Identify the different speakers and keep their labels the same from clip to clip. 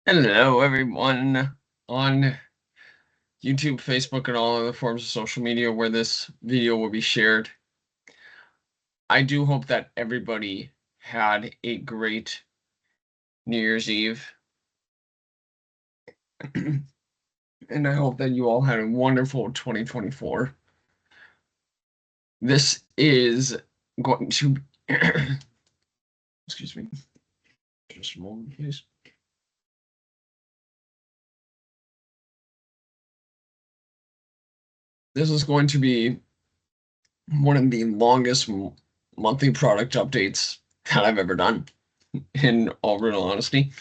Speaker 1: Hello, everyone on YouTube, Facebook, and all other forms of social media where this video will be shared. I do hope that everybody had a great New Year's Eve. And I hope that you all had a wonderful 2024. This is going to excuse me, just a moment, please. This is going to be one of the longest monthly product updates that I've ever done, in all real honesty,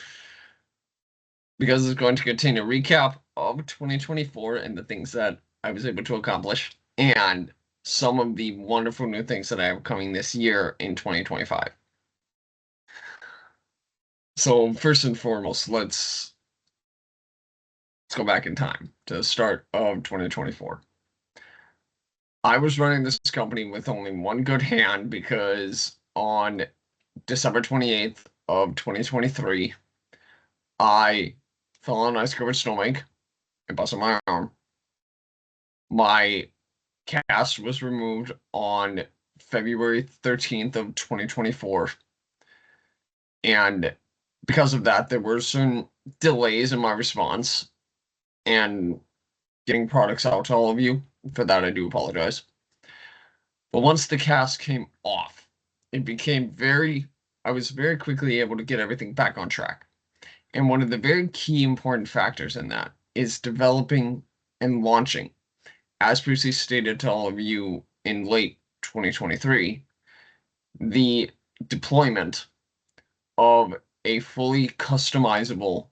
Speaker 1: because it's going to contain a recap of 2024 and the things that I was able to accomplish, and some of the wonderful new things that I have coming this year in 2025. So first and foremost, let's go back in time to the start of 2024. I was running this company with only one good hand because on December 28th of 2023, I fell on an ice-covered snowbank and busted my arm. My cast was removed on February 13th of 2024. And because of that, there were some delays in my response and getting products out to all of you. For that, I do apologize. But once the cast came off, it became I was very quickly able to get everything back on track. And one of the very key important factors in that is developing and launching, as previously stated to all of you in late 2023, the deployment of a fully customizable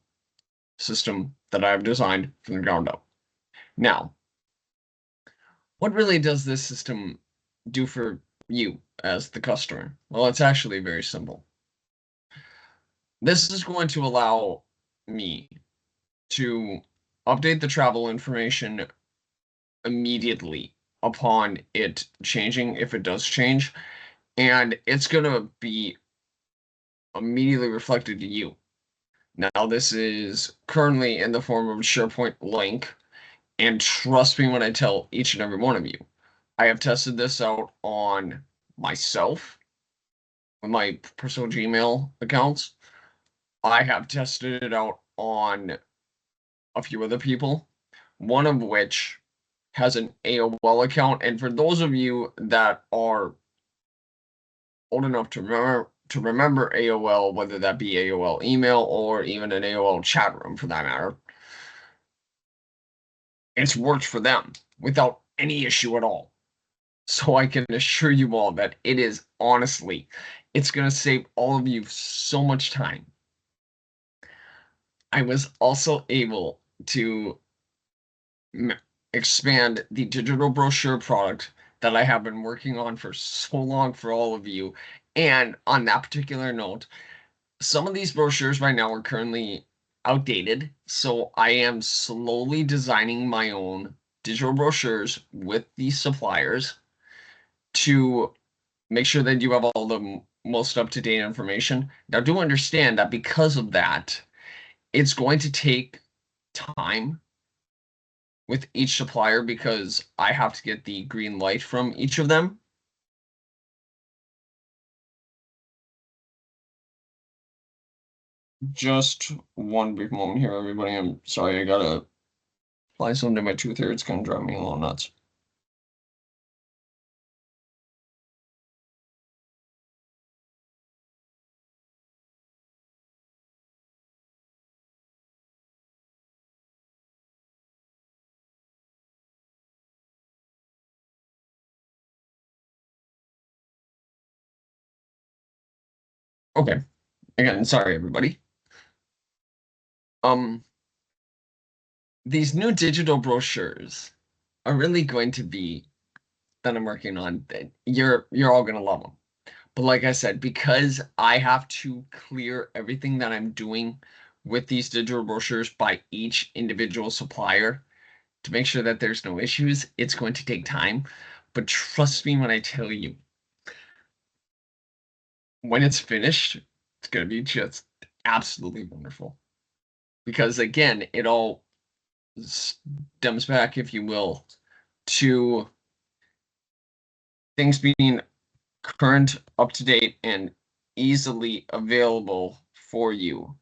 Speaker 1: system that I have designed from the ground up. Now, what really does this system do for you as the customer? Well, it's actually very simple. This is going to allow me to update the travel information immediately upon it changing, if it does change, and it's going to be immediately reflected to you. Now, this is currently in the form of a SharePoint link, and trust me when I tell each and every one of you, I have tested this out on myself with my personal Gmail accounts. I have tested it out on a few other people, one of which has an AOL account. And for those of you that are old enough to remember AOL, whether that be AOL email or even an AOL chat room for that matter, it's worked for them without any issue at all. So I can assure you all that it is honestly, it's going to save all of you so much time. I was also able to expand the digital brochure product that I have been working on for so long for all of you. And on that particular note, some of these brochures right now are currently outdated. So I am slowly designing my own digital brochures with these suppliers to make sure that you have all the most up-to-date information. Now, do understand that because of that, it's going to take time with each supplier because I have to get the green light from each of them. Just one brief moment here, everybody. I'm sorry, I gotta apply something to my tooth here. It's gonna drive me a little nuts. Okay. Again, sorry, everybody. Um, these new digital brochures are really going to be that I'm working on. You're all gonna love them. But like I said, because I have to clear everything that I'm doing with these digital brochures by each individual supplier to make sure that there's no issues, it's going to take time. But trust me when I tell you, when it's finished, it's going to be just absolutely wonderful. because again, it all stems back, if you will, to things being current, up to date, and easily available for you.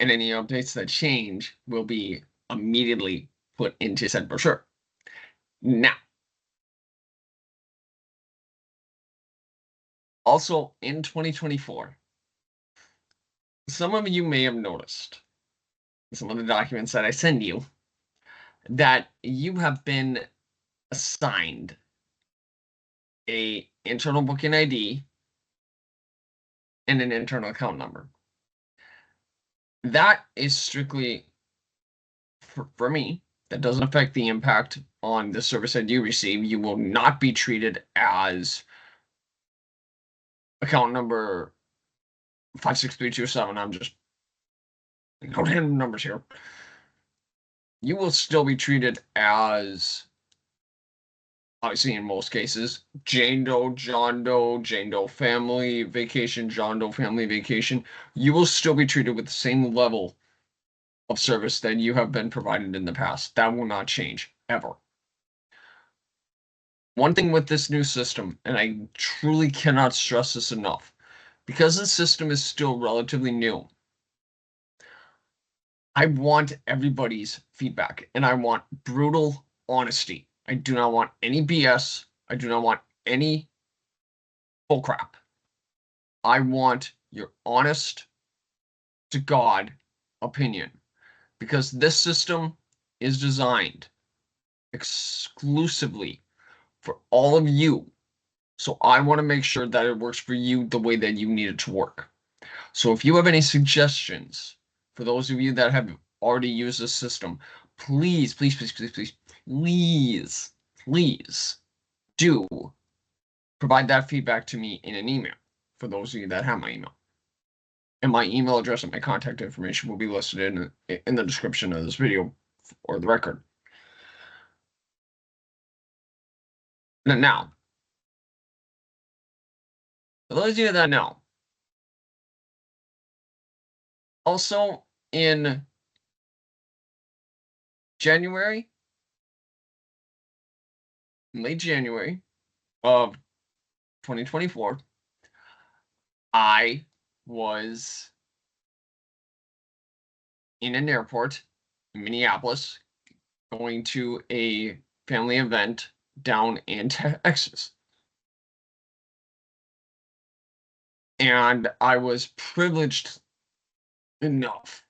Speaker 1: And any updates that change will be immediately put into said brochure. Now, also in 2024, some of you may have noticed some of the documents that I send you that you have been assigned a internal booking ID and an internal account number. That is strictly for me. That doesn't affect the impact on the service that you receive. You will not be treated as account number 56327. I'm just no random numbers here. You will still be treated as, obviously in most cases, Jane Doe, John Doe, Jane Doe family vacation, John Doe family vacation. You will still be treated with the same level of service that you have been provided in the past. That will not change, ever. One thing with this new system, and I truly cannot stress this enough, because the system is still relatively new, I want everybody's feedback, and I want brutal honesty. I do not want any BS. I do not want any bullcrap. I want your honest to God opinion, because this system is designed exclusively for all of you. So I want to make sure that it works for you the way that you need it to work. So if you have any suggestions for those of you that have already used this system, please, please, please, please, please, please, please do provide that feedback to me in an email for those of you that have my email. And my email address and my contact information will be listed in the description of this video or the record. Now, for those of you that know, also in January, late January of 2024, I was in an airport in Minneapolis going to a family event down in Texas. And I was privileged enough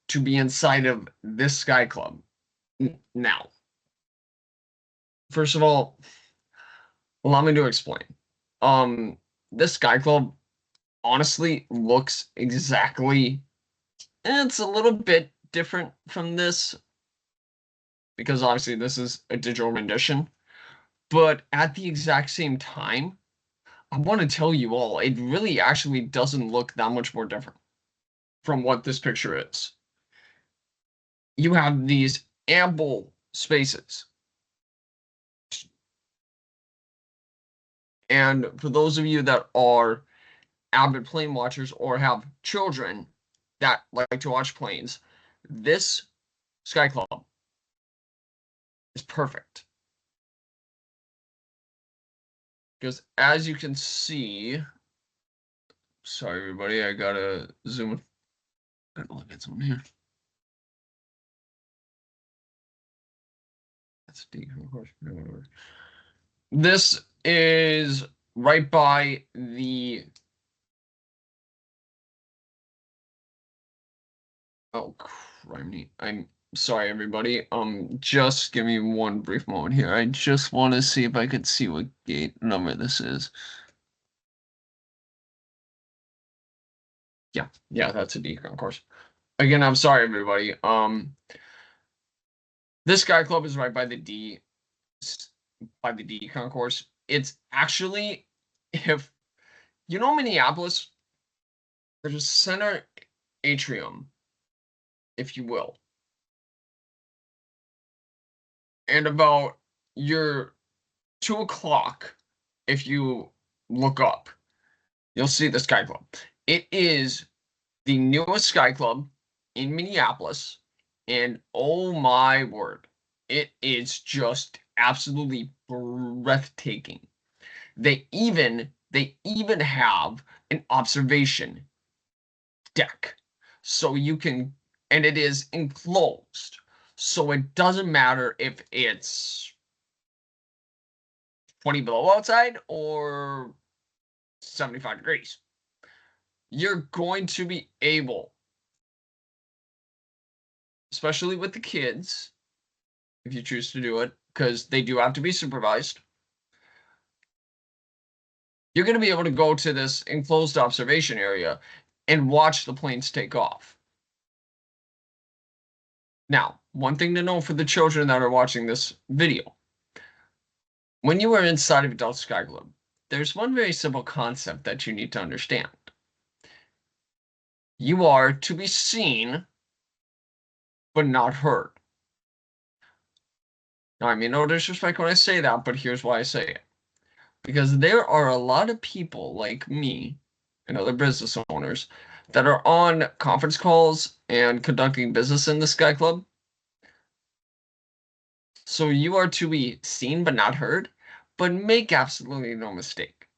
Speaker 1: to be inside of this Sky Club. Now, first of all, allow me to explain. This Sky Club honestly looks exactly, it's a little bit different from this because obviously this is a digital rendition, but at the exact same time, I want to tell you all, it really actually doesn't look that much more different from what this picture is. You have these ample spaces. And for those of you that are avid plane watchers or have children that like to watch planes, this Sky Club is perfect. Because as you can see, sorry everybody, I gotta zoom in. Gotta look at something here. That's D, of course. Whatever. This is right by the. Oh, criminy. I'm sorry, everybody. Just give me one brief moment here. I just want to see if I could see what gate number this is. Yeah, that's a decon course. Again, I'm sorry, everybody. This Sky Club is right by the D concourse. It's actually, if you know Minneapolis, there's a center atrium, if you will. and about your 2 o'clock, if you look up, you'll see the Sky Club. It is the newest Sky Club in Minneapolis, and oh my word, it is just absolutely breathtaking. They even have an observation deck, so you can, and it is enclosed, so it doesn't matter if it's 20 below outside or 75 degrees. You're going to be able, especially with the kids, if you choose to do it, because they do have to be supervised. You're going to be able to go to this enclosed observation area and watch the planes take off. Now, one thing to know for the children that are watching this video. When you are inside of Adult Sky Club, there's one very simple concept that you need to understand. You are to be seen, but not heard. Now, I mean no disrespect when I say that, but here's why I say it. Because there are a lot of people like me and other business owners that are on conference calls and conducting business in the Sky Club. So you are to be seen but not heard, but make absolutely no mistake.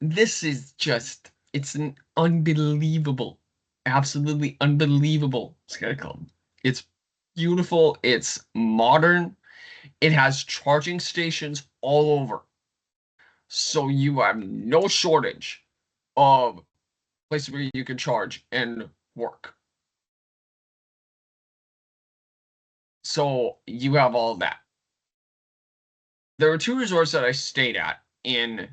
Speaker 1: This is just, it's an unbelievable, absolutely unbelievable Sky Club. It's beautiful, it's modern, it has charging stations all over. So you have no shortage of places where you can charge and work. So you have all of that. There were 2 resorts that I stayed at in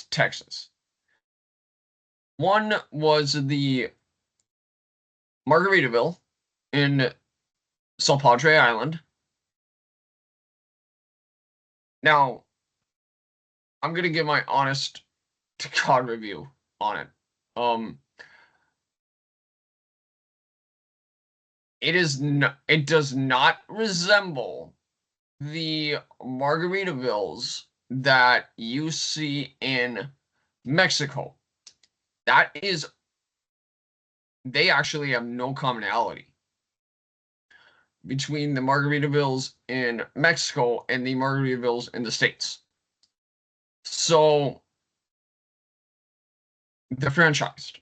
Speaker 1: Texas. One was the Margaritaville in San Padre Island. Now, I'm gonna give my honest to God review on it. It does not resemble the Margaritavilles that you see in Mexico. They actually have no commonality between the Margaritavilles in Mexico and the Margaritavilles in the States. So they're franchised.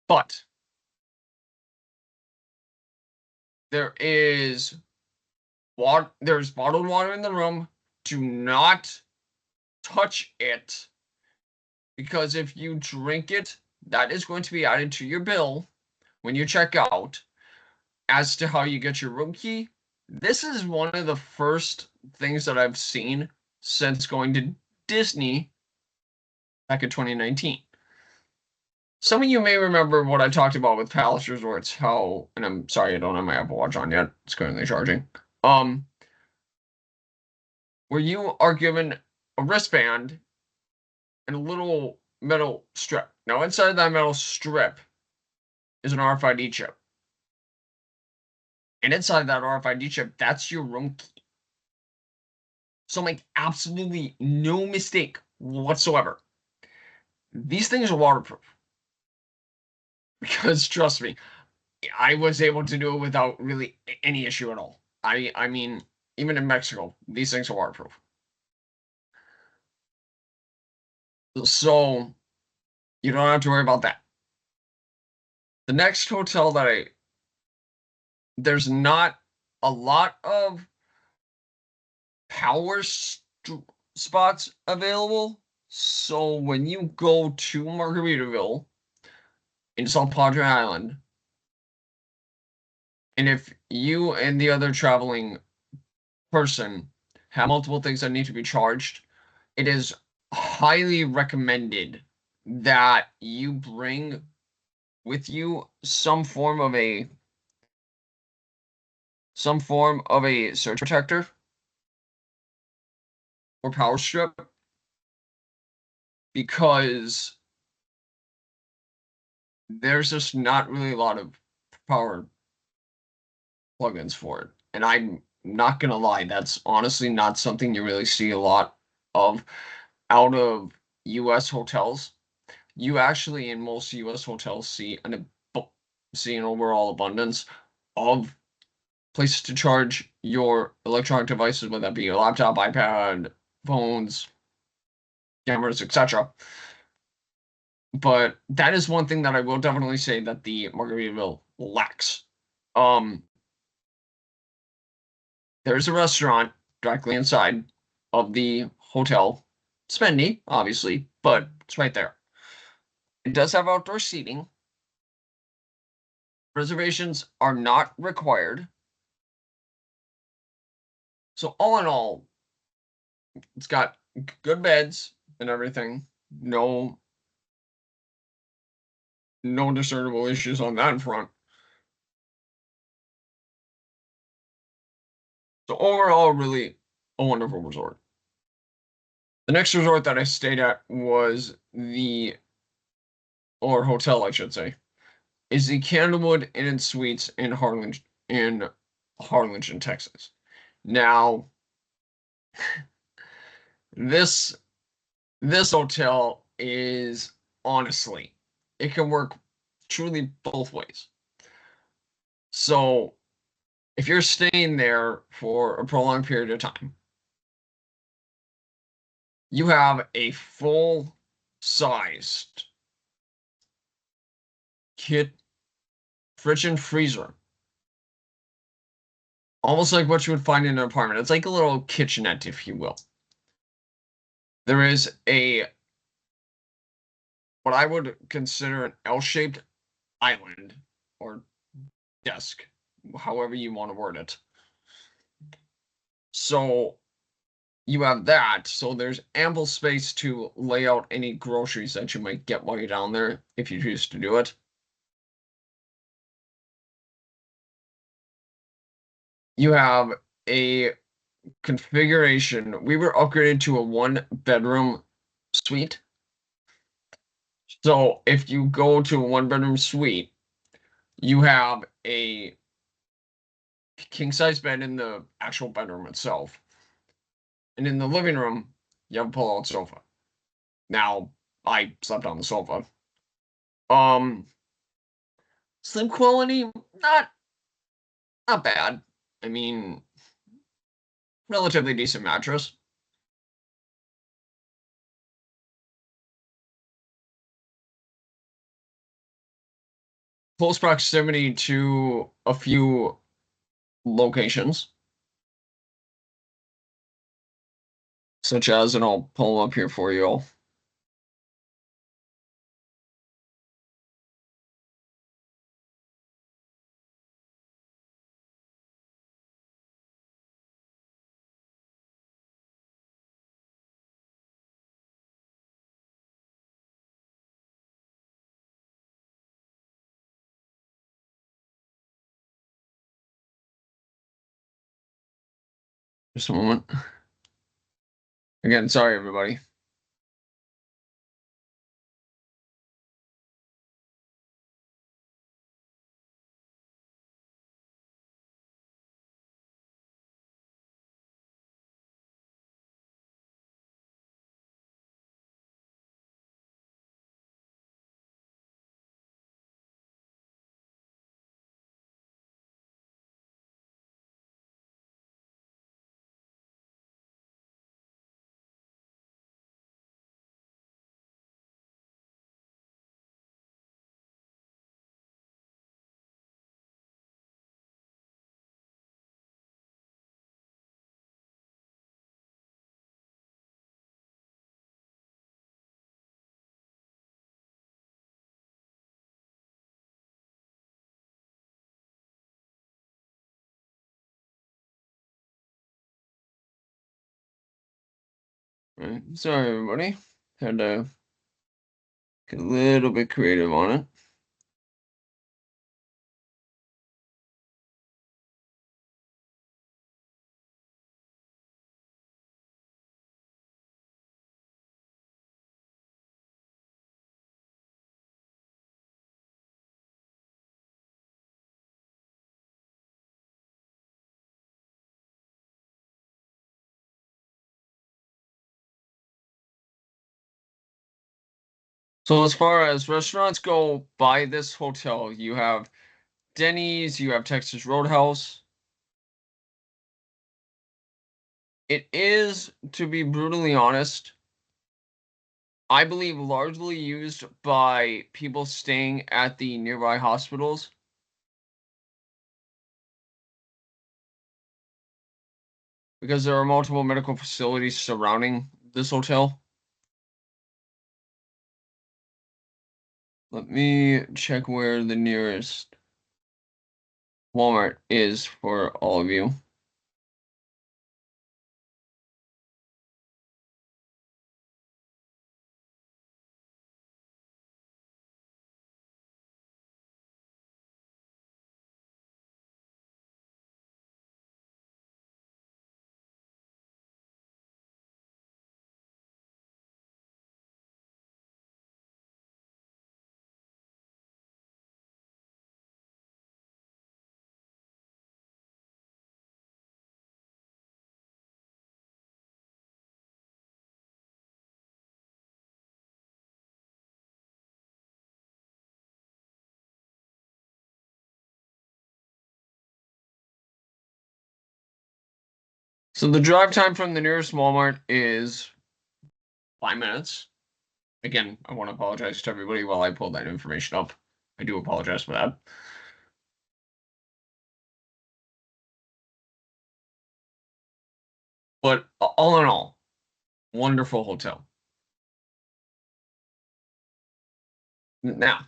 Speaker 1: But there's bottled water in the room. Do not touch it, because if you drink it, that is going to be added to your bill when you check out. As to how you get your room key, this is one of the first things that I've seen since going to Disney back in 2019. Some of you may remember what I talked about with Palace Resorts, how, and I'm sorry I don't have my Apple Watch on yet, it's currently charging, where you are given a wristband and a little metal strip. Now, inside of that metal strip is an RFID chip. And inside of that RFID chip, that's your room key. So make absolutely no mistake whatsoever. These things are waterproof. Because trust me, I was able to do it without really any issue at all. I mean, even in Mexico, these things are waterproof. So you don't have to worry about that. The next hotel that there's not a lot of power spots available. So when you go to Margaritaville in San Padre Island, and if you and the other traveling person have multiple things that need to be charged, it is highly recommended that you bring with you some form of a surge protector or power strip, because there's just not really a lot of power plugins for it. And I'm not gonna lie, that's honestly not something you really see a lot of out of US hotels. You actually in most US hotels see an overall abundance of places to charge your electronic devices, whether that be your laptop, iPad, phones, cameras, etc. But that is one thing that I will definitely say that the Margaritaville lacks. Um, there's a restaurant directly inside of the hotel. Spendy, obviously, but it's right there. It does have outdoor seating. Reservations are not required. So all in all, it's got good beds and everything. No discernible issues on that front. So overall, really a wonderful resort. The next resort that I stayed at was or hotel, I should say, is the Candlewood Inn and Suites in Harlingen, Texas. Now, this this hotel is honestly, it can work truly both ways. So, if you're staying there for a prolonged period of time, you have a full-sized kit fridge and freezer, almost like what you would find in an apartment. It's like a little kitchenette, if you will. There is a what I would consider an L-shaped island or desk, however you want to word it. So you have that. So there's ample space to lay out any groceries that you might get while you're down there if you choose to do it. You have a configuration. We were upgraded to a one bedroom suite. So if you go to a one bedroom suite, you have a king size bed in the actual bedroom itself. And in the living room, you have a pull out sofa. Now, I slept on the sofa. Um, Sleep quality, not bad. I mean, relatively decent mattress. Close proximity to a few locations, such as, and I'll pull them up here for you all. Just a moment. Again, sorry everybody. Right, sorry everybody. Had to get a little bit creative on it. So as far as restaurants go by this hotel, you have Denny's, you have Texas Roadhouse. It is, to be brutally honest, I believe largely used by people staying at the nearby hospitals. Because there are multiple medical facilities surrounding this hotel. Let me check where the nearest Walmart is for all of you. So the drive time from the nearest Walmart is 5 minutes. Again, I want to apologize to everybody while I pull that information up. I do apologize for that. But all in all, wonderful hotel. Now,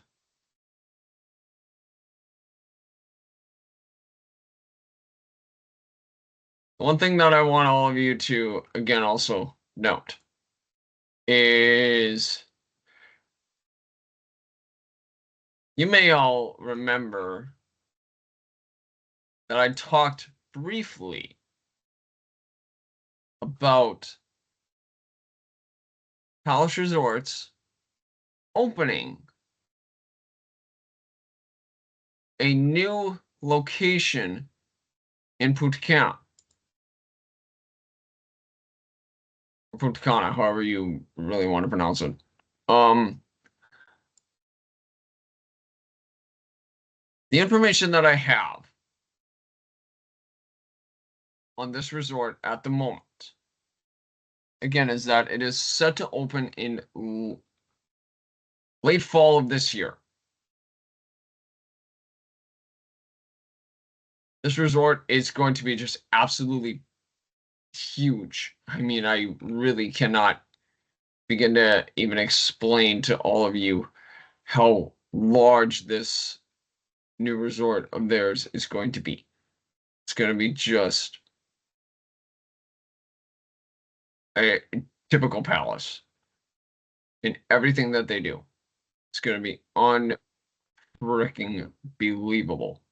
Speaker 1: one thing that I want all of you to, again, also note is you may all remember that I talked briefly about Palace Resorts opening a new location in Punta Cana. Or Punta Cana, however you really want to pronounce it. The information that I have on this resort at the moment, again, is that it is set to open in late fall of this year. This resort is going to be just absolutely huge. I mean, I really cannot begin to even explain to all of you how large this new resort of theirs is going to be. It's going to be just a typical palace in everything that they do. It's going to be unfreaking believable.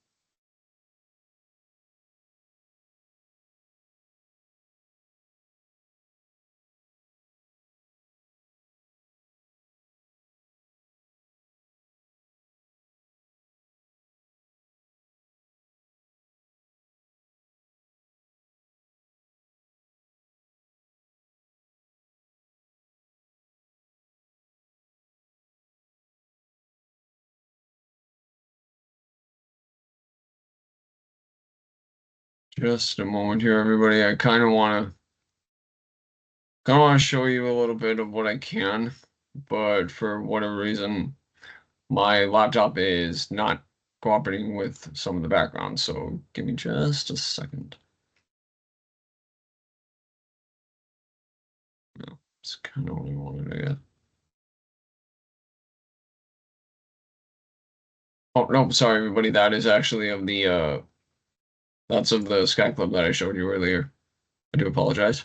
Speaker 1: Just a moment here, everybody. I kind of want to show you a little bit of what I can, but for whatever reason, my laptop is not cooperating with some of the background. So give me just a second. No, it's kind of what I wanted to get. Oh no, sorry everybody. That is actually of the that's of the Sky Club that I showed you earlier. I do apologize.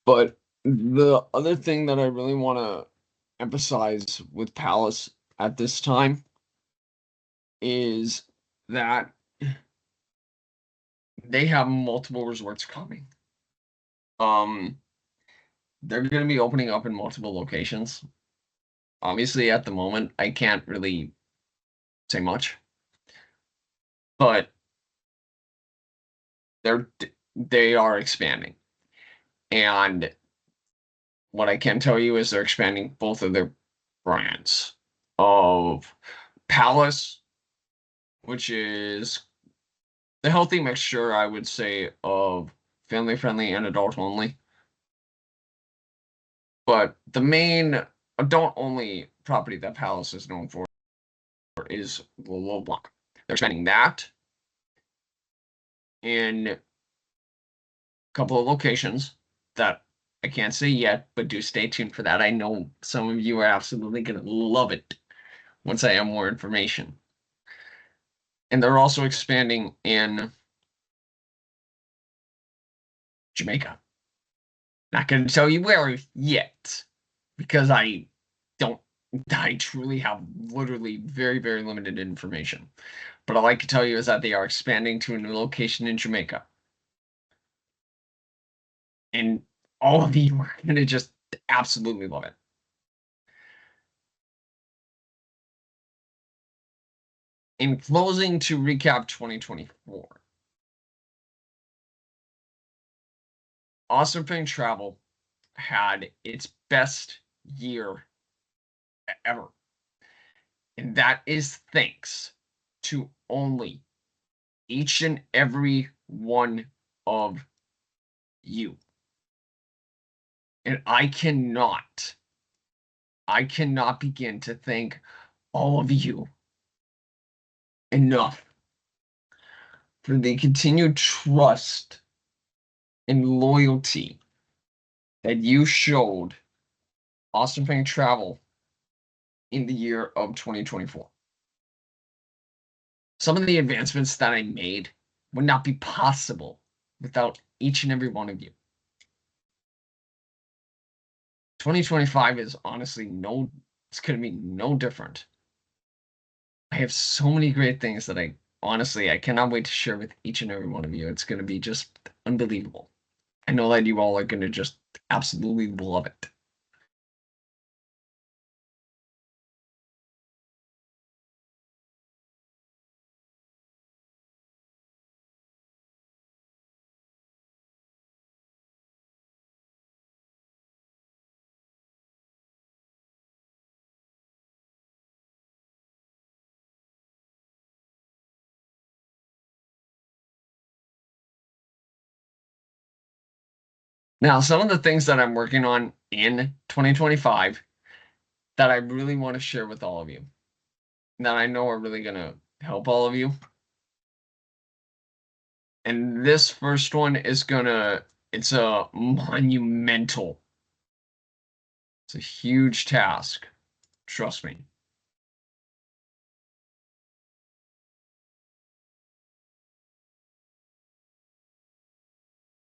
Speaker 1: But the other thing that I really want to emphasize with Palace at this time is that they have multiple resorts coming. They're going to be opening up in multiple locations. Obviously, at the moment, I can't really say much, but they are expanding. And what I can tell you is they're expanding both of their brands of Palace, which is the healthy mixture, I would say, of family friendly and adult only. But the main adult only property that Palace is known for is Le Blanc. They're expanding that in a couple of locations that I can't say yet, but do stay tuned for that. I know some of you are absolutely going to love it once I have more information. And they're also expanding in Jamaica. Not going to tell you where yet, because I truly have literally very, very limited information. But all I can tell you is that they are expanding to a new location in Jamaica. And all of you are going to just absolutely love it. In closing, to recap 2024, Awesome Thing Travel had its best year ever. And that is thanks to only each and every one of you. And I cannot begin to thank all of you enough for the continued trust and loyalty that you showed Awesome Thing Travel in the year of 2024. Some of the advancements that I made would not be possible without each and every one of you. 2025 is honestly it's going to be no different. I have so many great things that I cannot wait to share with each and every one of you. It's going to be just unbelievable. I know that you all are going to just absolutely love it. Now, some of the things that I'm working on in 2025 that I really want to share with all of you, that I know are really going to help all of you. And this first one is it's a monumental, it's a huge task. Trust me.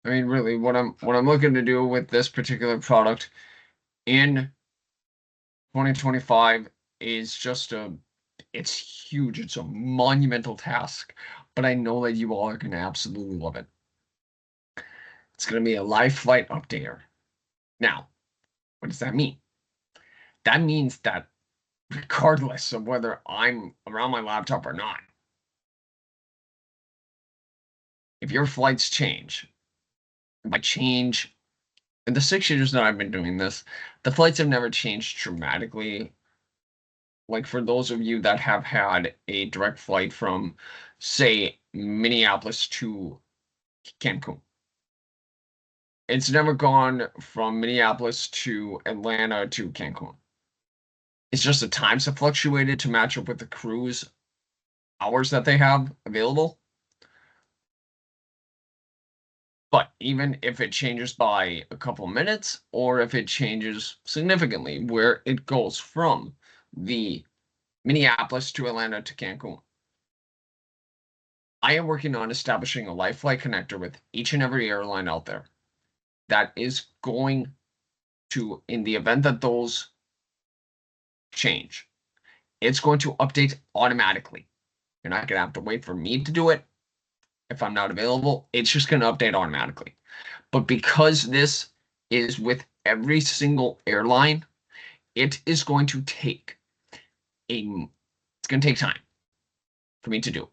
Speaker 1: I mean, really, what I'm looking to do with this particular product in 2025 is it's huge. It's a monumental task, but I know that you all are going to absolutely love it. It's going to be a live flight updater. Now, what does that mean? That means that regardless of whether I'm around my laptop or not, if your flights change, by change, in the 6 years that I've been doing this, the flights have never changed dramatically. Like for those of you that have had a direct flight from, say, Minneapolis to Cancun, it's never gone from Minneapolis to Atlanta to Cancun. It's just the times have fluctuated to match up with the cruise hours that they have available. But even if it changes by a couple minutes, or if it changes significantly, where it goes from the Minneapolis to Atlanta to Cancun, I am working on establishing a live flight connector with each and every airline out there that is going to, in the event that those change, it's going to update automatically. You're not going to have to wait for me to do it. if I'm not available, it's just going to update automatically. But because this is with every single airline, it is going to take it's going to take time for me to do.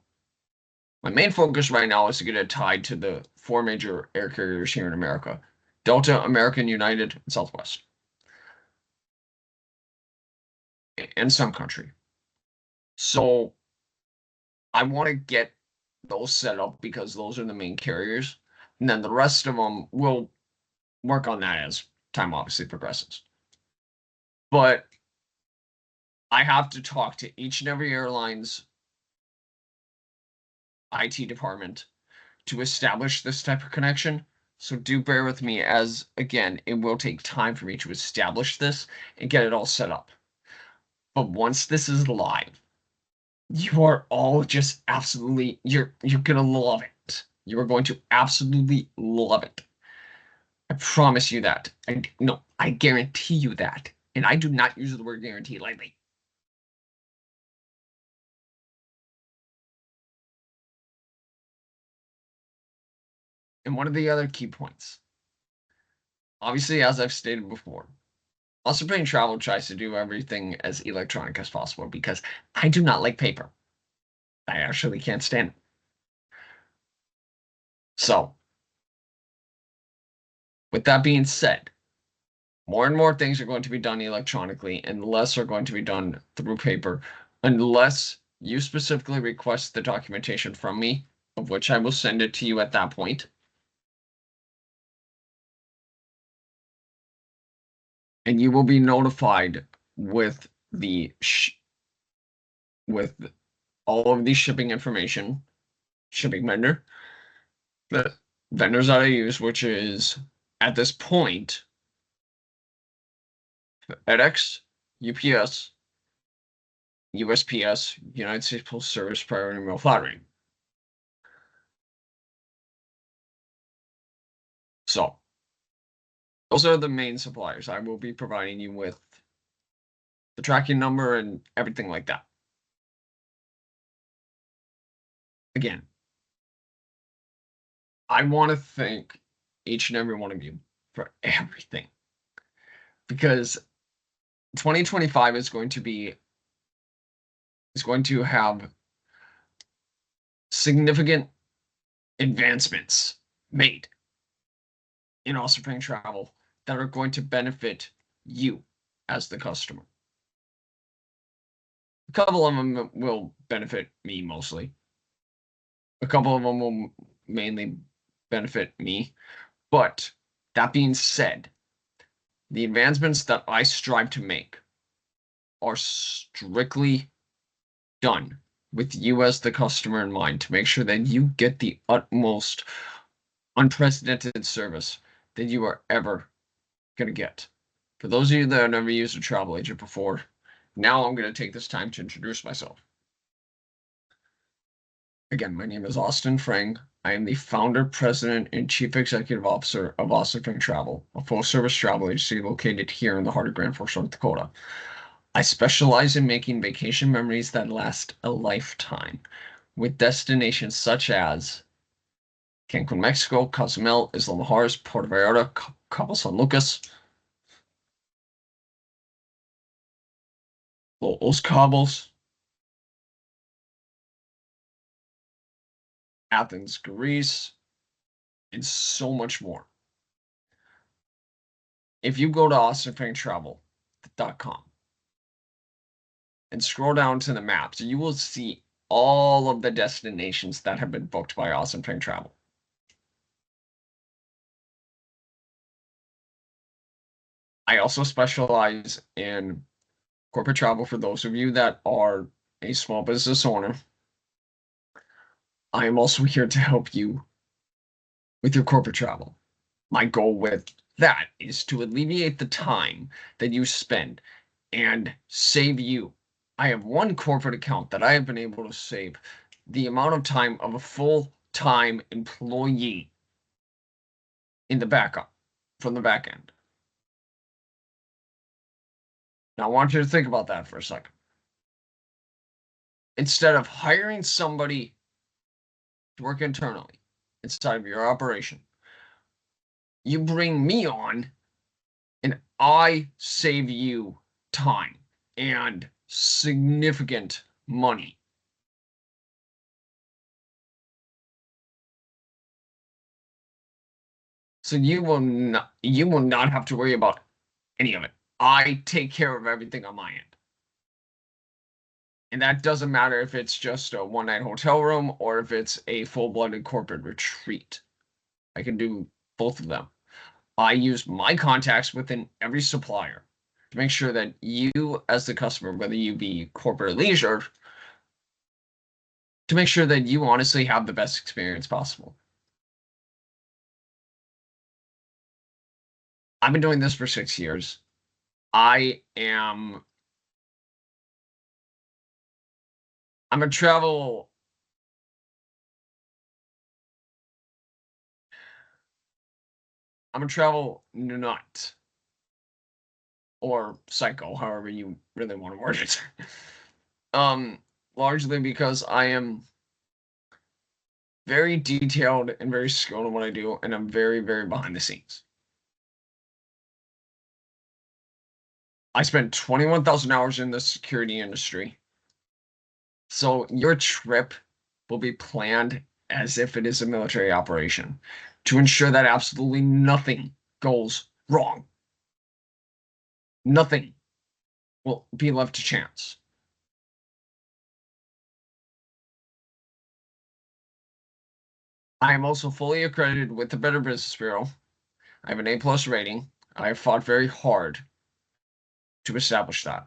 Speaker 1: My main focus right now is to get it tied to the 4 major air carriers here in America: Delta, American, United, and Southwest, and Sun Country. So I want to get those set up because those are the main carriers. And then the rest of them will work on that as time obviously progresses. But I have to talk to each and every airline's IT department to establish this type of connection. So do bear with me, as again, it will take time for me to establish this and get it all set up. But once this is live, you are all just absolutely, you're gonna love it. You are going to absolutely love it. I promise you that. No, I guarantee you that. And I do not use the word guarantee lightly. And one of the other key points, obviously, as I've stated before, Austin Travel tries to do everything as electronic as possible because I do not like paper. I actually can't stand it. So, with that being said, more and more things are going to be done electronically and less are going to be done through paper unless you specifically request the documentation from me, of which I will send it to you at that point. And you will be notified with with all of the shipping information, shipping vendor, the vendors that I use, which is at this point FedEx, UPS, USPS, United States Postal Service, Priority Mail, Flat Rate. So those are the main suppliers. I will be providing you with the tracking number and everything like that. Again, I want to thank each and every one of you for everything, because 2025 is going to have significant advancements made in Austin Travel that are going to benefit you as the customer. A couple of them will benefit me mostly. A couple of them will mainly benefit me. But that being said, the advancements that I strive to make are strictly done with you as the customer in mind to make sure that you get the utmost unprecedented service that you are ever going to get. For those of you that have never used a travel agent before, now I'm going to take this time to introduce myself. Again, my name is Austin Frang. I am the founder, president, and chief executive officer of Austin Frang Travel, a full-service travel agency located here in the heart of Grand Forks, North Dakota. I specialize in making vacation memories that last a lifetime, with destinations such as Cancun, Mexico, Cozumel, Isla Mujeres, Puerto Vallarta, Cabo San Lucas, Los Cabos, Athens, Greece, and so much more. If you go to austinfranktravel.com and scroll down to the maps, you will see all of the destinations that have been booked by Austin Frank Travel. I also specialize in corporate travel. For those of you that are a small business owner, I am also here to help you with your corporate travel. My goal with that is to alleviate the time that you spend and save you. I have one corporate account that I have been able to save the amount of time of a full-time employee in the backup from the back end. Now, I want you to think about that for a second. Instead of hiring somebody to work internally inside of your operation. You bring me on, and I save you time and significant money. So you will not have to worry about any of it. I take care of everything on my end. And that doesn't matter if it's just a one-night hotel room or if it's a full-blooded corporate retreat. I can do both of them. I use my contacts within every supplier to make sure that you, as the customer, whether you be corporate or leisure, to make sure that you honestly have the best experience possible. I've been doing this for 6 years. I'm a travel nut or psycho, however you really want to word it. um, Largely because I am very detailed and very skilled in what I do, and I'm very, very behind the scenes. I spent 21,000 hours in the security industry. So your trip will be planned as if it is a military operation to ensure that absolutely nothing goes wrong. Nothing will be left to chance. I am also fully accredited with the Better Business Bureau. I have an A+ rating. I have fought very hard to establish that.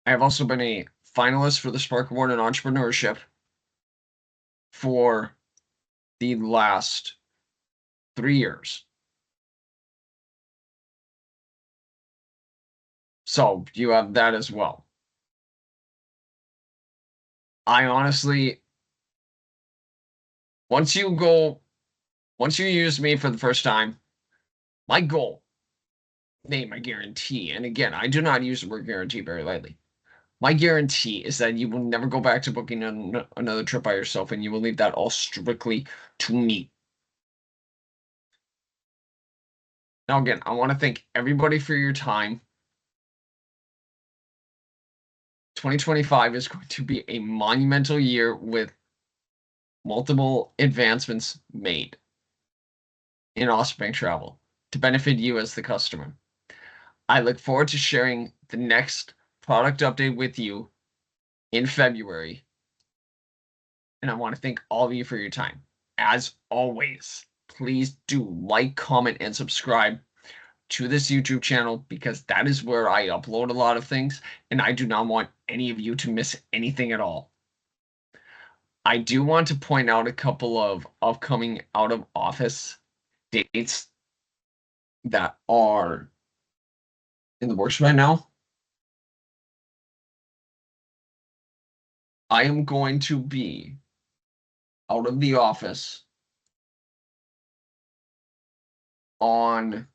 Speaker 1: I have also been a finalist for the Spark Award in Entrepreneurship for the last 3 years. So you have that as well. I honestly, once you use me for the first time, my goal, name my guarantee, and again, I do not use the word guarantee very lightly. My guarantee is that you will never go back to booking another trip by yourself, and you will leave that all strictly to me. Now, again, I want to thank everybody for your time. 2025 is going to be a monumental year with multiple advancements made in Awesome Bank Travel to benefit you as the customer. I look forward to sharing the next product update with you in February. And I want to thank all of you for your time. As always, please do like, comment, and subscribe to this YouTube channel because that is where I upload a lot of things, and I do not want any of you to miss anything at all. I do want to point out a couple of upcoming out of office dates that are in the works right now. I am going to be out of the office on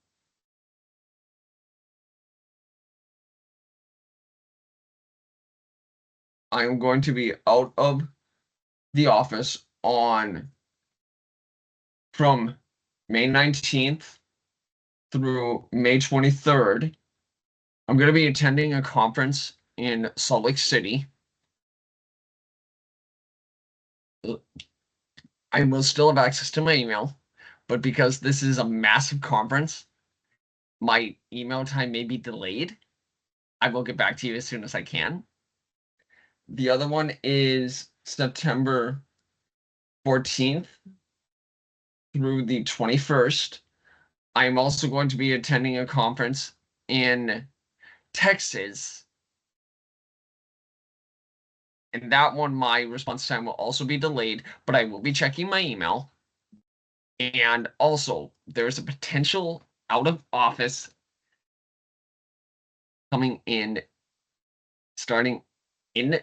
Speaker 1: I am going to be out of the office on from May 19th through May 23rd. I'm going to be attending a conference in Salt Lake City. I will still have access to my email, but because this is a massive conference, my email time may be delayed. I will get back to you as soon as I can. The other one is September 14th through the 21st. I'm also going to be attending a conference in Texas. And that one, my response time will also be delayed, but I will be checking my email. And also, there's a potential out of office coming in starting in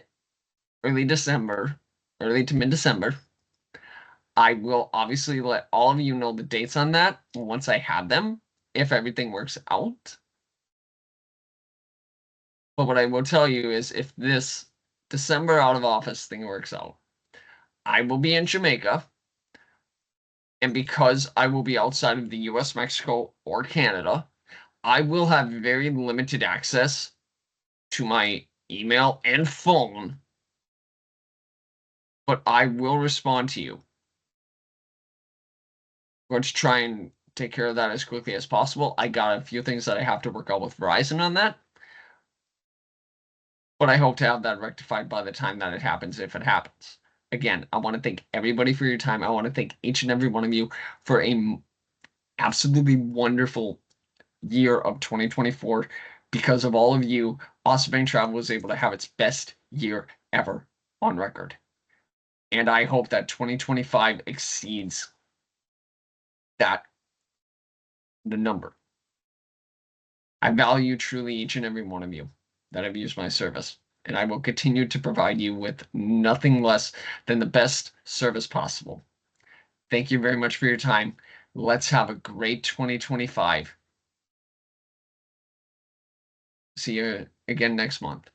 Speaker 1: early December, early to mid-December. I will obviously let all of you know the dates on that once I have them, if everything works out. But what I will tell you is if this December out of office thing works out, I will be in Jamaica, and because I will be outside of the US, Mexico, or Canada, I will have very limited access to my email and phone, but I will respond to you. I'm going to try and take care of that as quickly as possible. I got a few things that I have to work out with Verizon on that, but I hope to have that rectified by the time that it happens, if it happens. Again, I want to thank everybody for your time. I want to thank each and every one of you for a absolutely wonderful year of 2024. Because of all of you, Awesome Bank Travel was able to have its best year ever on record. And I hope that 2025 exceeds the number. I value truly each and every one of you that have used my service, and I will continue to provide you with nothing less than the best service possible. Thank you very much for your time. Let's have a great 2025. See you again next month.